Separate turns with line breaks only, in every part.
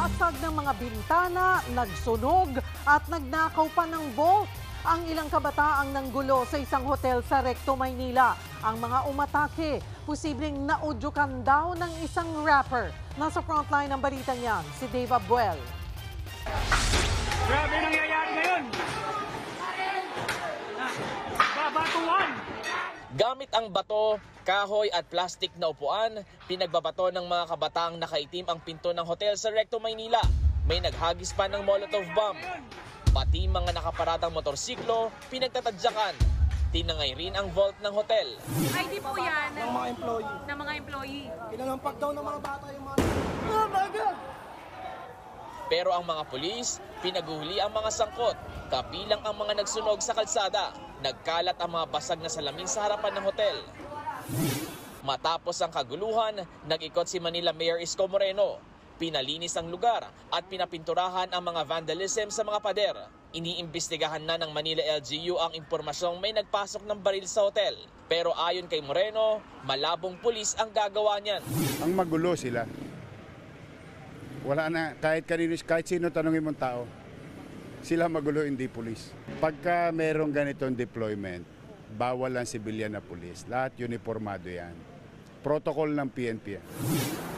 Nagbasag ng mga bintana, nagsunog at nagnakaw pa ng vault. Ang ilang kabataang nanggulo sa isang hotel sa Recto, Maynila. Ang mga umatake, posibleng naudyukan daw ng isang rapper. Nasa frontline ng balitang yan, si Dave Abuel.
Grabe nangyayari ngayon! Babatuan!
Gamit ang bato, kahoy at plastik na upuan, pinagbabato ng mga kabataang nakaitim ang pinto ng hotel sa Recto, Maynila. May naghagis pa ng Molotov bomb. Pati mga nakaparadang motorsiklo, pinagtatadyakan. Tinangay rin ang vault ng hotel.
ID po yan
ng mga employee.
ng mga employee.
Pinalampak daw ng mga bata yung mga... Oh my God!
Pero ang mga pulis, pinaguhuli ang mga sangkot, kabilang ang mga nagsunog sa kalsada. Nagkalat ang mga basag na salamin sa harapan ng hotel. Matapos ang kaguluhan, nag-ikot si Manila Mayor Isko Moreno. Pinalinis ang lugar at pinapinturahan ang mga vandalism sa mga pader. Iniimbestigahan na ng Manila LGU ang impormasyong may nagpasok ng baril sa hotel. Pero ayon kay Moreno, malabong pulis ang gagawa niyan.
Ang magulo sila. Wala na, kahit sino tanongin mong tao, sila magulo, hindi pulis. Pagka merong ganitong deployment, bawal ang sibilyan na pulis. Lahat uniformado yan. Protocol ng PNP.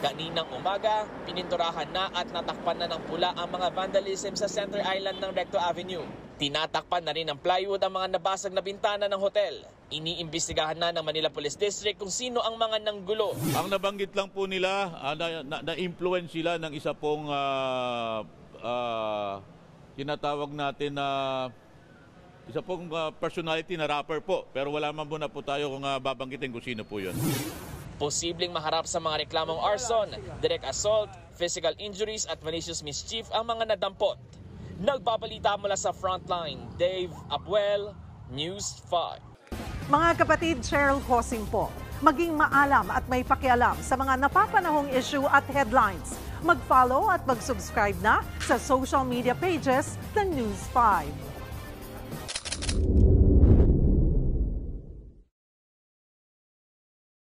Kaninang umaga, pininturahan na at natakpan na ng pula ang mga vandalism sa Center Island ng Recto Avenue. Tinatakpan na rin ng plywood ang mga nabasag na bintana ng hotel. Iniimbestigahan na ng Manila Police District kung sino ang mga nanggulo.
Ang nabanggit lang po nila, na-influence sila ng isa pong tinatawag natin na isa pong personality na rapper po. Pero wala man po na po tayo kung babanggitin kung sino po yun.
Posibleng maharap sa mga reklamong arson, direct assault, physical injuries at malicious mischief ang mga nadampot. Nagbabalita mula sa Frontline, Dave Abuel, News 5.
Mga kapatid, Cheryl Cosing po. Maging maalam at may pakialam sa mga napapanahong issue at headlines. Mag-follow at mag-subscribe na sa social media pages ng News 5.